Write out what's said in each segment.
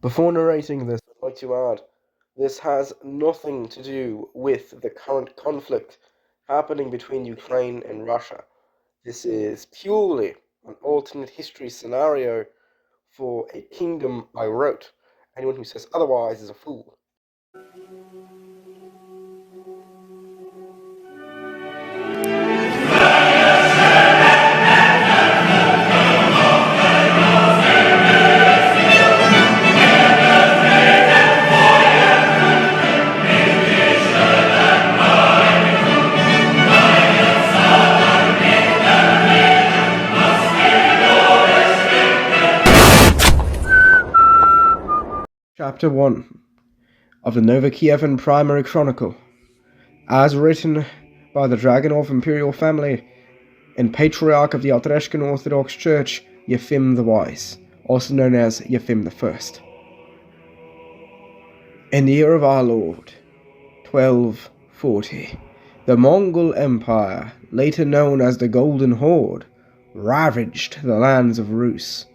Before narrating this, I'd like to add this has nothing to do with the current conflict happening between Ukraine and Russia. This is purely an alternate history scenario for a kingdom I wrote. Anyone who says otherwise is a fool. Chapter 1 of the Novokievan Primary Chronicle, as written by the Dragonov imperial family and Patriarch of the Altreshkin Orthodox Church, Yefim the Wise, also known as Yefim the First. In the year of our Lord, 1240, the Mongol Empire, later known as the Golden Horde, ravaged the lands of Rus.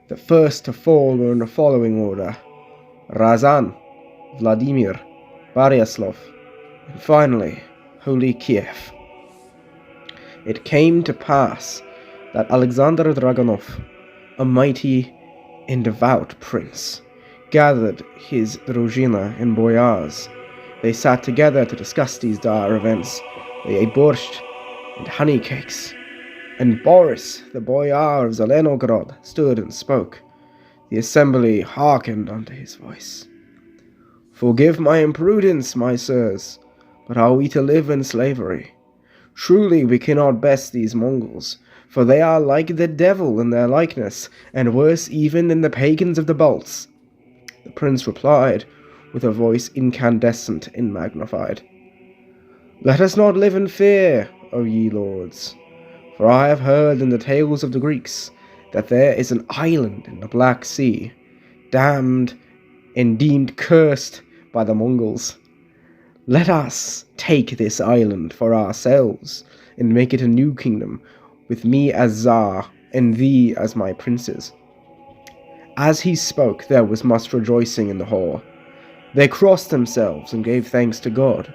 The first to fall were in the following order: Razan, Vladimir, Baryaslov, and finally, Holy Kyiv. It came to pass that Alexander Dragonov, a mighty and devout prince, gathered his druzhina and boyars. They sat together to discuss these dire events. They ate borscht and honey cakes. And Boris, the boyar of Zelenograd, stood and spoke. The assembly hearkened unto his voice. "Forgive my imprudence, my sirs, but are we to live in slavery? Truly we cannot best these Mongols, for they are like the devil in their likeness, and worse even than the pagans of the Balts." The prince replied, with a voice incandescent and magnified, "Let us not live in fear, O ye lords, for I have heard in the tales of the Greeks that there is an island in the Black Sea, damned and deemed cursed by the Mongols. Let us take this island for ourselves, and make it a new kingdom, with me as Tsar, and thee as my princes." As he spoke, there was much rejoicing in the hall. They crossed themselves and gave thanks to God.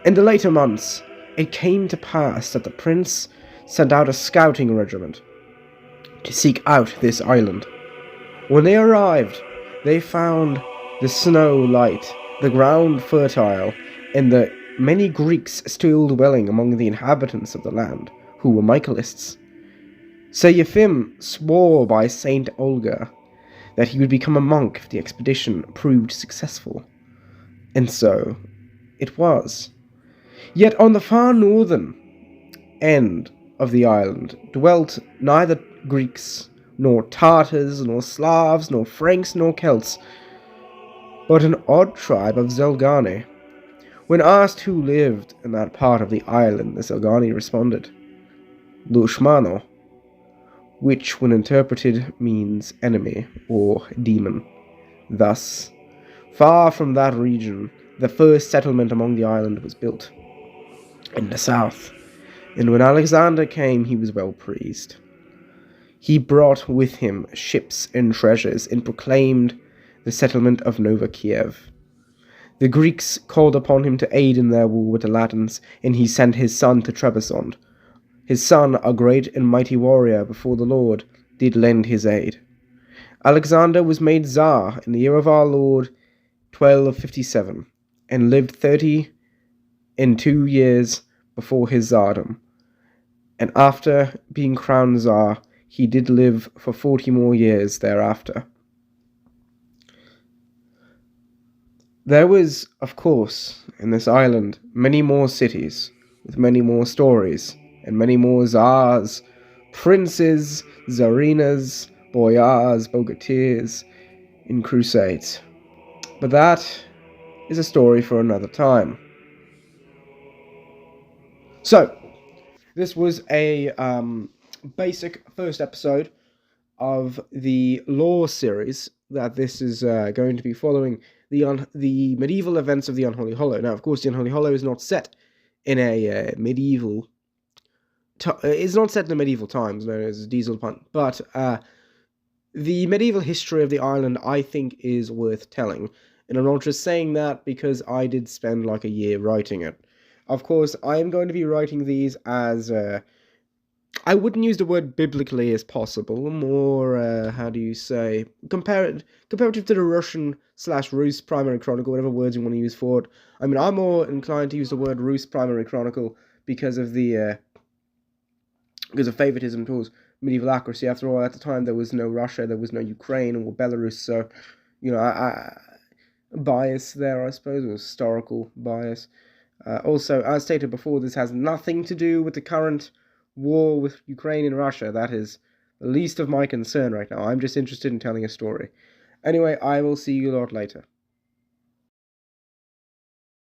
In the later months, it came to pass that the prince sent out a scouting regiment to seek out this island. When they arrived, they found the snow light, the ground fertile, and the many Greeks still dwelling among the inhabitants of the land, who were Michaelists. Sir Yefim swore by Saint Olga that he would become a monk if the expedition proved successful. And so it was. Yet on the far northern end of the island dwelt neither Greeks, nor Tartars, nor Slavs, nor Franks, nor Celts, but an odd tribe of Zelgani. When asked who lived in that part of the island, the Zelgani responded, Lushmano, which, when interpreted, means enemy or demon. Thus, far from that region, the first settlement among the island was built, in the south, and when Alexander came, he was well pleased. He brought with him ships and treasures, and proclaimed the settlement of Nova Kiev. The Greeks called upon him to aid in their war with the Latins, and he sent his son to Trebizond. His son, a great and mighty warrior before the Lord, did lend his aid. Alexander was made Tsar in the year of our Lord 1257, and lived 32 years before his tsardom. And after being crowned Tsar, he did live for 40 more years thereafter. There was, of course, in this island, many more cities, with many more stories, and many more Tsars, princes, Tsarinas, boyars, bogatirs, in crusades. But that is a story for another time. So, this was a basic first episode of the lore series that this is going to be following the medieval events of the Unholy Hollow. Now, of course, the Unholy Hollow is not set in a medieval. It's not set in the medieval times, known as Diesel Punt, but The medieval history of the island, I think, is worth telling. And I'm not just saying that because I did spend like a year writing it. Of course, I am going to be writing these as I wouldn't use the word biblically as possible. More, how do you say, comparative to the Russian slash Rus Primary Chronicle, whatever words you want to use for it. I mean, I'm more inclined to use the word Rus Primary Chronicle because of the because of favoritism towards medieval accuracy. After all, at the time there was no Russia, there was no Ukraine or Belarus, so bias there, I suppose, or historical bias. Also, as stated before, this has nothing to do with the current war with Ukraine and Russia. That is the least of my concern right now. I'm just interested in telling a story. Anyway, I will see you lot later.